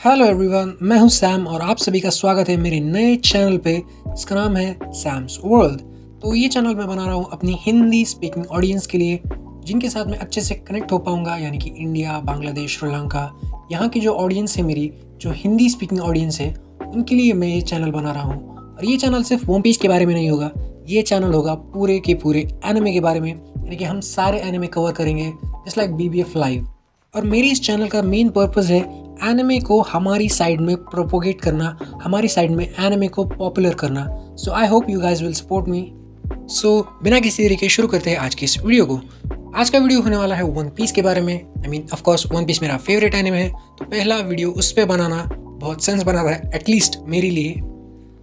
Hello everyone, मैं हूं Sam और आप सभी का स्वागत है मेरे नए चैनल पे जिसका नाम है सैम्स वर्ल्ड। तो ये चैनल मैं बना रहा हूं अपनी हिंदी स्पीकिंग ऑडियंस के लिए, जिनके साथ मैं अच्छे से कनेक्ट हो पाऊंगा, यानी कि इंडिया, बांग्लादेश, श्रीलंका, यहाँ की जो ऑडियंस है मेरी, जो हिंदी स्पीकिंग ऑडियंस है, उनके लिए मैं ये चैनल बना रहा हूँ। और ये चैनल सिर्फ वन पीस के बारे में नहीं होगा, ये चैनल होगा पूरे के पूरे एनिमे के बारे में, यानी कि हम सारे एनिमे कवर करेंगे जस्ट लाइक BBF लाइव। और मेरी इस चैनल का मेन पर्पस है एनिमे को हमारी साइड में प्रोपोगेट करना, हमारी साइड में एनिमे को पॉपुलर करना। So I hope you guys will support me. So बिना किसी देरी के शुरू करते हैं आज की इस वीडियो को। आज का वीडियो होने वाला है वन पीस के बारे में। I mean of course One Piece मेरा फेवरेट एनिमे है, तो पहला वीडियो उस पर बनाना बहुत सेंस बना रहा है, एटलीस्ट मेरे लिए।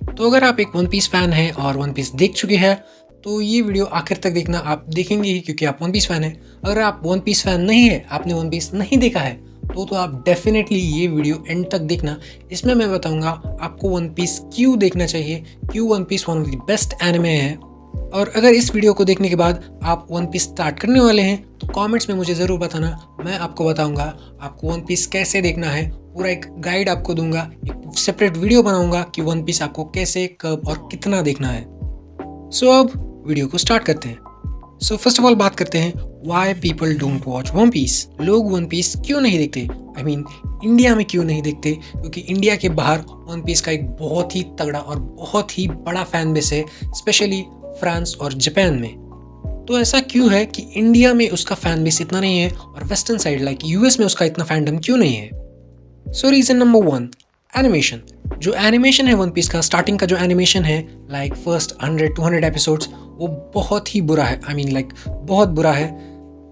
तो अगर आप एक वन पीस फैन है और वन पीस देख चुके हैं तो ये वीडियो आखिर तक देखना, आप देखेंगे ही क्योंकि आप वन पीस फैन है। अगर आप वन पीस फैन नहीं है, आपने वन पीस नहीं देखा है, तो आप डेफिनेटली ये वीडियो एंड तक देखना। इसमें मैं बताऊंगा आपको वन पीस क्यों देखना चाहिए, क्यों One Piece one of the best anime है। और अगर इस वीडियो को देखने के बाद आप वन पीस स्टार्ट करने वाले हैं तो कमेंट्स में मुझे ज़रूर बताना, मैं आपको बताऊंगा आपको वन पीस कैसे देखना है। पूरा एक गाइड आपको दूंगा, एक सेपरेट वीडियो बनाऊंगा कि वन पीस आपको कैसे, कब और कितना देखना है। सो अब वीडियो को स्टार्ट करते हैं। सो फर्स्ट ऑफ ऑल बात करते हैं why people don't watch One Piece. लोग वन पीस क्यों नहीं देखते, आई मीन इंडिया में क्यों नहीं देखते? क्योंकि इंडिया के बाहर वन पीस का एक बहुत ही तगड़ा और बहुत ही बड़ा फैन बेस है, स्पेशली फ्रांस और जापान में। तो ऐसा क्यों है कि इंडिया में उसका फैन बेस इतना नहीं है और वेस्टर्न साइड लाइक यूएस में उसका इतना फैंडम क्यों नहीं है? सो रीजन नंबर 1, एनिमेशन। जो एनिमेशन है वन पीस का, स्टार्टिंग का जो एनिमेशन है लाइक फर्स्ट 100-200 एपिसोड्स, वो बहुत ही बुरा है। आई मीन लाइक बहुत बुरा है।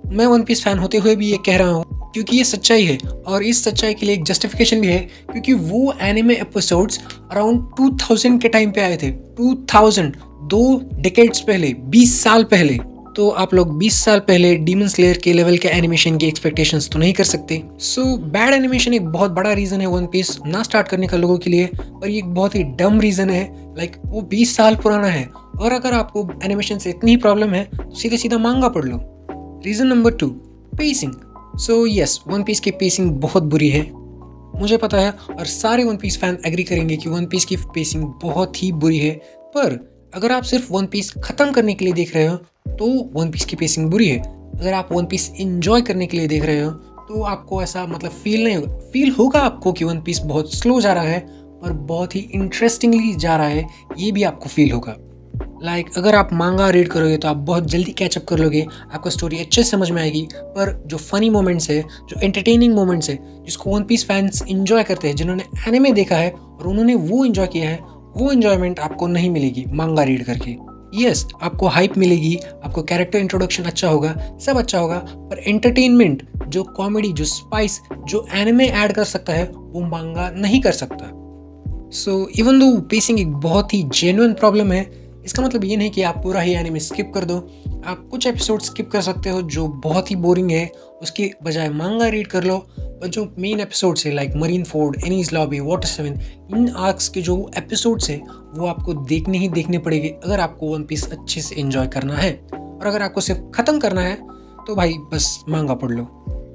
मैं वन पीस फैन होते हुए भी ये कह रहा हूँ क्योंकि ये सच्चाई है, और इस सच्चाई के लिए एक जस्टिफिकेशन भी है क्योंकि वो एनिमे एपिसोड्स अराउंड 2000 के टाइम पे आए थे। 2000, 2 डिकेड्स पहले, 20 साल पहले। तो आप लोग 20 साल पहले डीमन स्लेयर के लेवल के एनिमेशन की एक्सपेक्टेशंस तो नहीं कर सकते। सो बैड एनिमेशन एक बहुत बड़ा रीजन है वन पीस ना स्टार्ट करने का लोगों के लिए, और ये एक बहुत ही डम रीजन है। लाइक वो 20 साल पुराना है, और अगर आपको एनिमेशन से इतनी ही प्रॉब्लम है तो सीधे सीधा मांगा पढ़ लो। Reason number 2, pacing. So yes, one piece की पेसिंग बहुत बुरी है, मुझे पता है, और सारे वन पीस फैन एग्री करेंगे कि वन पीस की पेसिंग बहुत ही बुरी है। पर अगर आप सिर्फ वन पीस खत्म करने के लिए देख रहे हो तो वन पीस की पेसिंग बुरी है। अगर आप वन पीस एंजॉय करने के लिए देख रहे हो तो आपको ऐसा मतलब फील नहीं होगा। फील होगा आपको कि वन पीस बहुत स्लो जा रहा है और बहुत ही इंटरेस्टिंगली जा रहा है, ये भी आपको फील होगा। लाइक अगर आप मांगा रीड करोगे तो आप बहुत जल्दी कैचअप कर लोगे, आपको स्टोरी अच्छे से समझ में आएगी। पर जो फनी मोमेंट्स है, जो एंटरटेनिंग मोमेंट्स है, जिसको वन पीस फैंस एंजॉय करते हैं, जिन्होंने एनिमे देखा है और उन्होंने वो एंजॉय किया है, वो एंजॉयमेंट आपको नहीं मिलेगी मांगा रीड करके। यस, आपको हाइप मिलेगी, आपको कैरेक्टर इंट्रोडक्शन अच्छा होगा, सब अच्छा होगा, पर एंटरटेनमेंट, जो कॉमेडी, जो स्पाइस, जो एनिमे ऐड कर सकता है, वो मांगा नहीं कर सकता। सो इवन दो पेसिंग एक बहुत ही जेन्युइन प्रॉब्लम है, इसका मतलब ये नहीं कि आप पूरा ही एनिमे स्किप कर दो। आप कुछ एपिसोड स्किप कर सकते हो जो बहुत ही बोरिंग है, उसके बजाय मांगा रीड कर लो। पर जो मेन एपिसोड्स है like marine Ford, Annie's lobby, water 7, इन आर्क्स के जो एपिसोड्स है वो आपको देखने ही देखने पड़ेंगे अगर आपको वन पीस अच्छे से एंजॉय करना है। और अगर आपको सिर्फ खत्म करना है तो भाई बस मांगा पढ़ लो।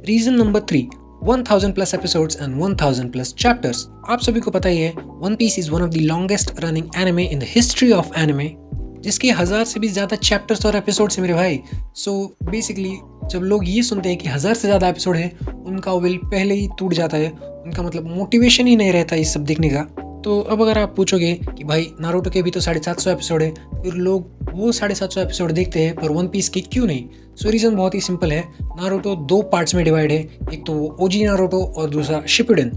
Reason number 3, 1000 plus episodes and 1000 plus chapters. आप सभी को पता ही है one piece is one of the longest running anime in the history of anime, जिसके 1000 से भी ज़्यादा चैप्टर्स और एपिसोड्स हैं मेरे भाई। सो बेसिकली जब लोग ये सुनते हैं कि 1000 से ज़्यादा एपिसोड है, उनका विल पहले ही टूट जाता है, उनका मतलब मोटिवेशन ही नहीं रहता इस सब देखने का। तो अब अगर आप पूछोगे कि भाई नारुतो के भी तो 750 एपिसोड है, फिर लोग वो 750 एपिसोड देखते हैं पर वन पीस के क्यों नहीं? सो रीज़न बहुत ही सिंपल है, नारुतो 2 पार्ट्स में डिवाइड है, एक तो वो ओजी नारुतो और दूसरा शिपुडेन।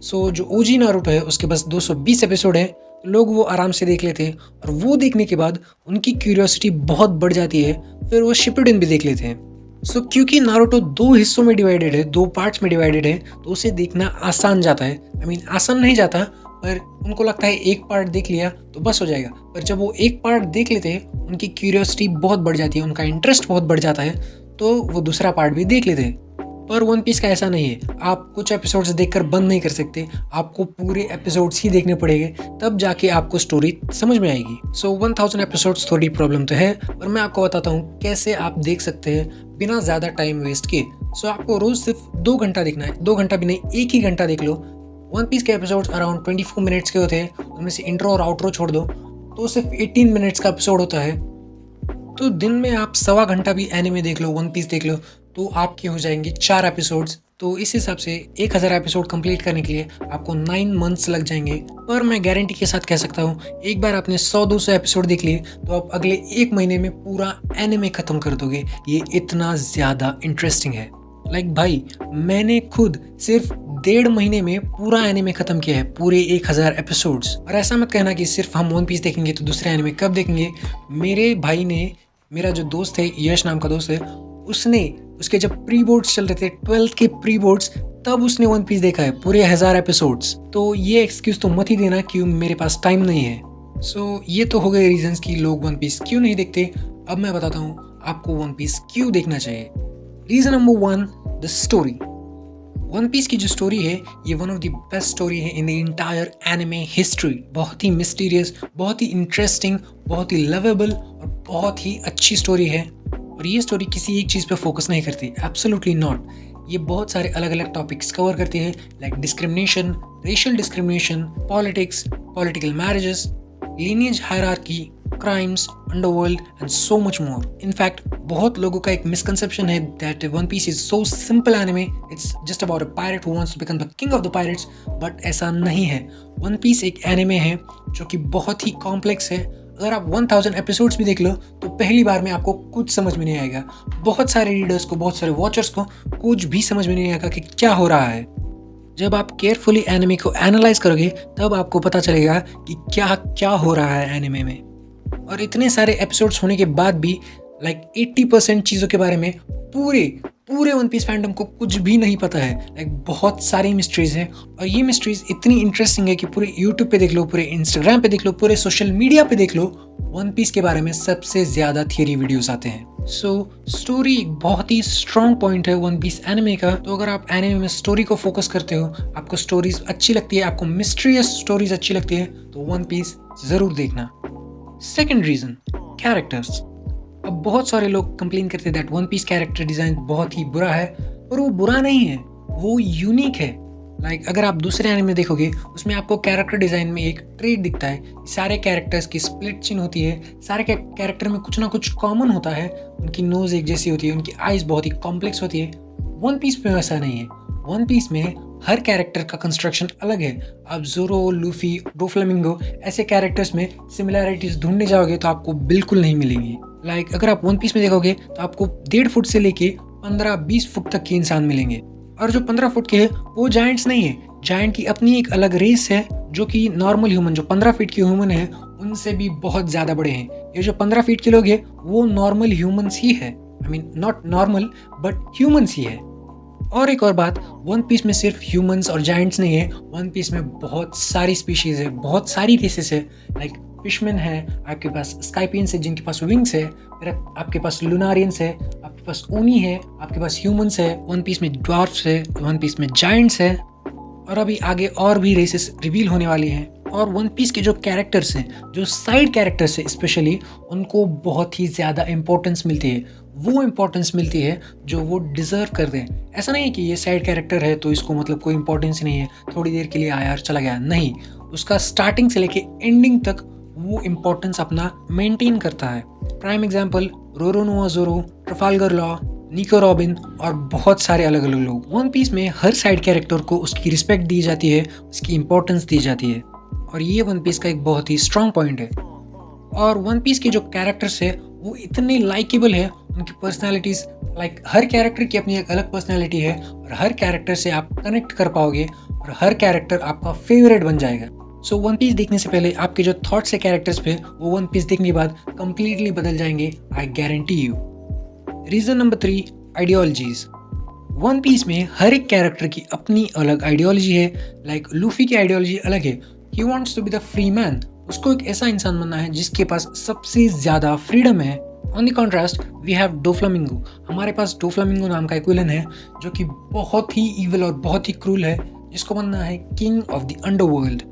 सो जो ओजी नारुतो है उसके बस 220 एपिसोड है, लोग वो आराम से देख लेते हैं, और वो देखने के बाद उनकी क्यूरियोसिटी बहुत बढ़ जाती है, फिर वो शिपुडेन भी देख लेते हैं। सो क्योंकि नारुतो 2 हिस्सों में डिवाइडेड है, 2 पार्ट्स में डिवाइडेड है, तो उसे देखना आसान जाता है। आई मीन आसान नहीं जाता, पर उनको लगता है एक पार्ट देख लिया तो बस हो जाएगा। पर जब वो एक पार्ट देख लेते हैं उनकी क्यूरियोसिटी बहुत बढ़ जाती है, उनका इंटरेस्ट बहुत बढ़ जाता है, तो वो दूसरा पार्ट भी देख लेते हैं। पर वन पीस का ऐसा नहीं है, आप कुछ एपिसोड्स देखकर बंद नहीं कर सकते, आपको पूरे एपिसोड्स ही देखने पड़ेंगे, तब जाके आपको स्टोरी समझ में आएगी। सो 1000 एपिसोड्स थोड़ी प्रॉब्लम तो है, पर मैं आपको बताता हूँ कैसे आप देख सकते हैं बिना ज़्यादा टाइम वेस्ट किए। सो आपको रोज़ सिर्फ 2 घंटा देखना है, 2 घंटा भी नहीं, 1 ही घंटा देख लो। वन पीस के एपिसोड्स अराउंड 24 मिनट्स के होते हैं, उनमें से इंट्रो और आउट्रो छोड़ दो तो सिर्फ 18 मिनट्स का एपिसोड होता है। तो दिन में आप सवा घंटा भी एनिमे देख लो, वन पीस देख लो, तो आपके हो जाएंगे 4 एपिसोड्स। तो इस हिसाब से 1000 एपिसोड कंप्लीट करने के लिए आपको 9 मंथ्स लग जाएंगे। पर मैं गारंटी के साथ कह सकता हूँ, एक बार आपने 100-200 एपिसोड देख लिए तो आप अगले 1 महीने में पूरा एनिमे खत्म कर दोगे। ये इतना ज़्यादा इंटरेस्टिंग है। भाई, मैंने खुद सिर्फ 1.5 महीने में पूरा एनिमे खत्म किया है, पूरे 1000 एपिसोड्स। और ऐसा मत कहना कि सिर्फ हम वन पीस देखेंगे तो दूसरे एनिमे कब देखेंगे। मेरे भाई ने, मेरा जो दोस्त है, यश नाम का दोस्त है, उसके जब प्री बोर्ड्स चल रहे थे, 12th के प्री बोर्ड्स, तब उसने वन पीस देखा है पूरे 1000 एपिसोड्स। तो ये एक्सक्यूज तो मत ही देना कि मेरे पास टाइम नहीं है। ये तो हो गए रीजंस कि लोग वन पीस क्यों नहीं देखते। अब मैं बताता हूँ आपको वन पीस क्यों देखना चाहिए। Reason number 1, the story. One piece की जो स्टोरी है, ये one of the best story है in the entire anime history. बहुत ही मिस्टीरियस, बहुत ही इंटरेस्टिंग, बहुत ही लवेबल और बहुत ही अच्छी स्टोरी है। और ये स्टोरी किसी एक चीज़ पे फोकस नहीं करती, एब्सोल्युटली नॉट। ये बहुत सारे अलग अलग टॉपिक्स कवर करती है, like discrimination, racial discrimination, politics, political marriages, lineage hierarchy, crimes, underworld and so much more. In fact बहुत लोगों का एक मिसकंसेप्शन है that One piece is so simple anime, it's just about a pirate who wants to become the king of the pirates, but ऐसा नहीं है। One piece एक anime है जो कि बहुत ही कॉम्प्लेक्स है। अगर आप 1000 एपिसोड्स भी देख लो तो पहली बार में आपको कुछ समझ में नहीं आएगा। बहुत सारे रीडर्स को, बहुत सारे वॉचर्स को कुछ भी समझ में नहीं आएगा कि क्या हो रहा है। जब आप केयरफुली एनिमे को एनालाइज करोगे तब आपको पता चलेगा कि क्या क्या हो रहा है एनिमे में। और इतने सारे एपिसोड्स होने के बाद भी 80% चीज़ों के बारे में पूरे वन पीस फैंडम को कुछ भी नहीं पता है। बहुत सारी मिस्ट्रीज हैं और ये मिस्ट्रीज इतनी इंटरेस्टिंग है कि पूरे यूट्यूब पे देख लो, पूरे इंस्टाग्राम पे देख लो, पूरे सोशल मीडिया पे देख लो, वन पीस के बारे में सबसे ज़्यादा थियरी वीडियोस आते हैं। स्टोरी एक बहुत ही स्ट्रॉन्ग पॉइंट है वन पीस एनिमे का। तो अगर आप एनिमे में स्टोरी को फोकस करते हो, आपको स्टोरीज अच्छी लगती है, आपको मिस्ट्रियस स्टोरीज अच्छी लगती है, तो वन पीस ज़रूर देखना। Second reason, characters. अब बहुत सारे लोग कंप्लेन करते हैं that One Piece character design बहुत ही बुरा है, पर वो बुरा नहीं है, वो यूनिक है। अगर आप दूसरे एनिमे देखोगे उसमें आपको कैरेक्टर डिज़ाइन में एक ट्रेड दिखता है। सारे कैरेक्टर्स की स्प्लिट चिन होती है, सारे कैरेक्टर में कुछ ना कुछ कॉमन होता है। उनकी नोज़ एक जैसी होती है, उनकी आइज़ बहुत ही कॉम्प्लेक्स होती है। वन पीस में वैसा नहीं है। वन पीस में हर कैरेक्टर का कंस्ट्रक्शन अलग है। आप ज़ोरो, लूफी, डोफ्लामिंगो ऐसे कैरेक्टर्स में सिमिलैरिटीज ढूंढने जाओगे तो आपको बिल्कुल नहीं मिलेंगी। अगर आप वन पीस में देखोगे तो आपको 1.5 फुट से लेके 15-20 फुट तक के इंसान मिलेंगे। और जो 15 फुट के हैं वो जायंट्स नहीं है। जायंट की अपनी एक अलग रेस है, जो कि नॉर्मल ह्यूमन, जो 15 फीट के ह्यूमन है, उनसे भी बहुत ज़्यादा बड़े हैं। ये जो 15 फीट के लोग हैं वो नॉर्मल ह्यूमंस ही है। I mean not normal but humans ही है। और एक और बात, वन पीस में सिर्फ ह्यूमंस और जायंट्स नहीं है, वन पीस में बहुत सारी स्पीशीज है, बहुत सारी रेसेस है। फिशमैन है, आपके पास स्काइपियंस है जिनके पास विंग्स है, फिर आपके पास लूनारियंस है, आपके पास ऊनी है, आपके पास ह्यूमंस है, वन पीस में ड्वार्फ्स है, वन पीस में जायंट्स है, और अभी आगे और भी रेसेस रिवील होने वाली हैं। और वन पीस के जो कैरेक्टर्स हैं, जो साइड कैरेक्टर्स हैं स्पेशली, उनको बहुत ही ज़्यादा इंपॉर्टेंस मिलती है। वो इंपॉर्टेंस मिलती है जो वो डिज़र्व करते हैं। ऐसा नहीं है कि ये साइड कैरेक्टर है तो इसको कोई इंपॉर्टेंस ही नहीं है, थोड़ी देर के लिए आया और चला गया। नहीं, उसका स्टार्टिंग से लेके एंडिंग तक वो इम्पोर्टेंस अपना मेंटेन करता है। प्राइम एग्जांपल, रोरोनोआ ज़ोरो, ट्रफाल्गर लॉ, निको रॉबिन और बहुत सारे अलग अलग लोग। वन पीस में हर साइड कैरेक्टर को उसकी रिस्पेक्ट दी जाती है, उसकी इम्पोर्टेंस दी जाती है, और ये वन पीस का एक बहुत ही स्ट्रॉन्ग पॉइंट है। और वन पीस के जो कैरेक्टर्स है वो इतने लाइकेबल है, उनकी पर्सनैलिटीज़, हर कैरेक्टर की अपनी एक अलग पर्सनैलिटी है, और हर कैरेक्टर से आप कनेक्ट कर पाओगे और हर कैरेक्टर आपका फेवरेट बन जाएगा। वन पीस देखने से पहले आपके जो थॉट्स है कैरेक्टर्स पे, वो वन पीस देखने के बाद कंप्लीटली बदल जाएंगे, I guarantee you. Reason number 3, ideologies. One Piece में हर एक कैरेक्टर की अपनी अलग आइडियोलॉजी है। लूफी की आइडियोलॉजी अलग है, he wants to be the free man. उसको एक ऐसा इंसान बनना है जिसके पास सबसे ज़्यादा फ्रीडम है। On the contrast we have Doflamingo. हमारे पास डोफ्लामिंगो नाम का एक विलन है जो कि बहुत ही ईविल और बहुत ही क्रूल है, जिसको बनना है किंग ऑफ द अंडरवर्ल्ड।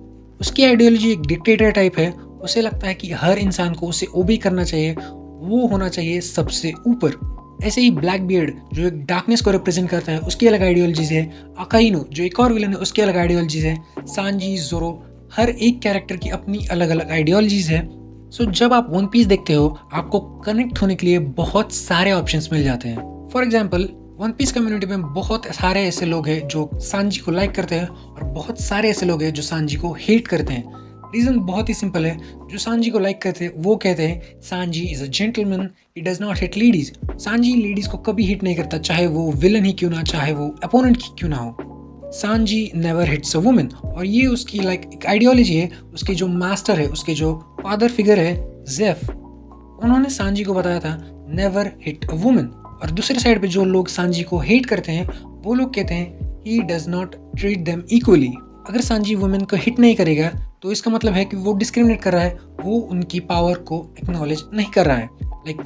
उसकी आइडियोलॉजी एक डिक्टेटर टाइप है। उसे लगता है कि हर इंसान को उसे ओबे करना चाहिए, वो होना चाहिए सबसे ऊपर। ऐसे ही ब्लैक बियर्ड जो एक डार्कनेस को रिप्रेजेंट करता है उसकी अलग आइडियोलॉजीज है, अकाइनो जो एक और विलन है उसकी अलग आइडियोलॉजीज है, सांजी, जोरो, हर एक कैरेक्टर की अपनी अलग अलग आइडियोलॉजीज है। सो जब आप वन पीस देखते हो आपको कनेक्ट होने के लिए बहुत सारे ऑप्शंस मिल जाते हैं। For example One Piece community में बहुत सारे ऐसे लोग हैं जो सांजी को लाइक करते हैं और बहुत सारे ऐसे लोग हैं जो सांजी को हेट करते हैं। रीज़न बहुत ही सिंपल है, जो सांजी को लाइक करते हैं वो कहते हैं Sanji is a gentleman, he does not hit ladies. Sanji ladies को कभी हिट नहीं करता, चाहे वो विलन ही क्यों ना, चाहे वो अपोनेंट ही क्यों ना हो। Sanji never hits a women, और ये उसकी एक आइडियोलॉजी है। उसके जो मास्टर है, उसके जो फादर फिगर है जेफ, उन्होंने सांजी को बताया था नेवर हिट अ वुमेन। और दूसरे साइड पे जो लोग सांजी को हेट करते हैं वो लोग कहते हैं he does not treat them equally. अगर सांजी वुमेन को हिट नहीं करेगा तो इसका मतलब है कि वो डिस्क्रिमिनेट कर रहा है, वो उनकी पावर को एक्नॉलेज नहीं कर रहा है।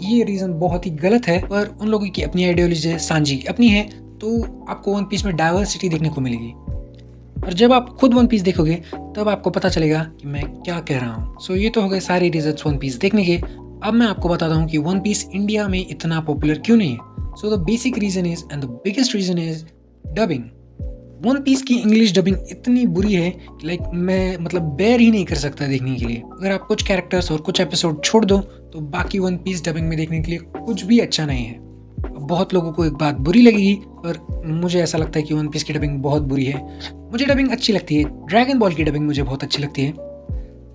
ये रीज़न बहुत ही गलत है, पर उन लोगों की अपनी आइडियोलॉजी है, सांजी की अपनी है, तो आपको वन पीस में डाइवर्सिटी देखने को मिलेगी। और जब आप खुद वन पीस देखोगे तब आपको पता चलेगा कि मैं क्या कह रहा हूँ। सो ये तो हो गए सारे रीजन्स वन पीस देखने के। अब मैं आपको बताता हूँ कि वन पीस इंडिया में इतना पॉपुलर क्यों नहीं है। So the basic reason is and the biggest reason is dubbing. One piece की इंग्लिश डबिंग इतनी बुरी है कि मैं बेयर ही नहीं कर सकता देखने के लिए। अगर आप कुछ कैरेक्टर्स और कुछ एपिसोड छोड़ दो तो बाकी वन पीस डबिंग में देखने के लिए कुछ भी अच्छा नहीं है। बहुत लोगों को एक बात बुरी लगेगी, पर मुझे ऐसा लगता है कि वन पीस की डबिंग बहुत बुरी है। मुझे डबिंग अच्छी लगती है, ड्रैगन बॉल की डबिंग मुझे बहुत अच्छी लगती है,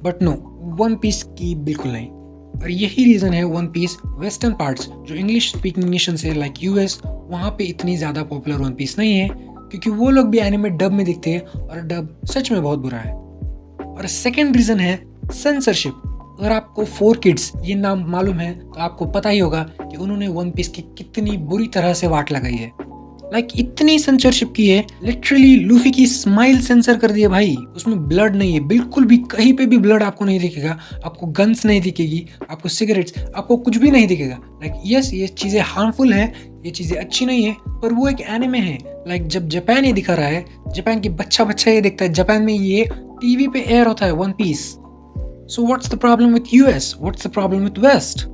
बट नो, वन पीस की बिल्कुल नहीं। और यही रीज़न है वन पीस वेस्टर्न पार्ट्स जो इंग्लिश स्पीकिंग नेशन से लाइक यूएस, वहाँ पे इतनी ज़्यादा पॉपुलर वन पीस नहीं है, क्योंकि वो लोग भी एनिमे डब में दिखते हैं और डब सच में बहुत बुरा है। और सेकेंड रीज़न है सेंसरशिप। अगर आपको 4 किड्स ये नाम मालूम है तो आपको पता ही होगा कि उन्होंने वन पीस की कितनी बुरी तरह से वाट लगाई है। इतनी सेंसरशिप की है, लिटरली लूफी की स्माइल सेंसर कर दी है भाई। उसमें ब्लड नहीं है बिल्कुल भी, कहीं पे भी ब्लड आपको नहीं दिखेगा, आपको गन्स नहीं दिखेगी, आपको सिगरेट्स, आपको कुछ भी नहीं दिखेगा। यस, ये चीज़ें हार्मफुल है, ये चीज़ें अच्छी नहीं है, पर वो एक एनिमे है। जब जापान ये दिखा रहा है, जापान की बच्चा ये देखता है, जापान में ये टीवी पे एयर होता है one Piece. So what's the problem with US, what's the problem with west.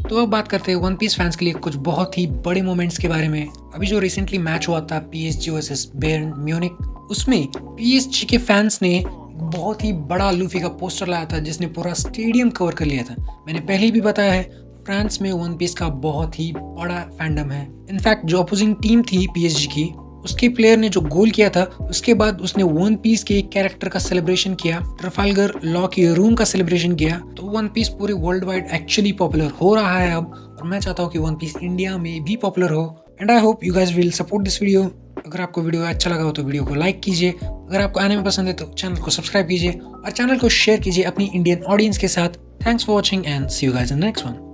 तो अब बात करते हैं वन पीस फैंस के लिए कुछ बहुत ही बड़े मोमेंट्स के बारे में। अभी जो रिसेंटली मैच हुआ था पीएसजी वर्सेस बायर्न म्यूनिख, उसमें पीएसजी के फैंस ने बहुत ही बड़ा लूफी का पोस्टर लाया था जिसने पूरा स्टेडियम कवर कर लिया था। मैंने पहले भी बताया है, फ्रांस में वन पीस का बहुत ही बड़ा फैंडम है। इनफैक्ट जो अपोजिंग टीम थी पीएसजी की, उसके प्लेयर ने जो गोल किया था उसके बाद उसने वन पीस के एक कैरेक्टर का सेलिब्रेशन किया, ट्रफाल्गर लॉ की रूम का सेलिब्रेशन किया। तो वन पीस पूरे वर्ल्ड वाइड एक्चुअली पॉपुलर हो रहा है अब, और मैं चाहता हूँ कि वन पीस इंडिया में भी पॉपुलर हो। And I hope you guys will support this video. अगर आपको वीडियो अच्छा लगा हो तो वीडियो को लाइक कीजिए, अगर आपको एनिमे पसंद है तो चैनल को सब्सक्राइब कीजिए और चैनल को शेयर कीजिए अपनी इंडियन ऑडियंस के साथ। Thanks for watching and see you guys in next one.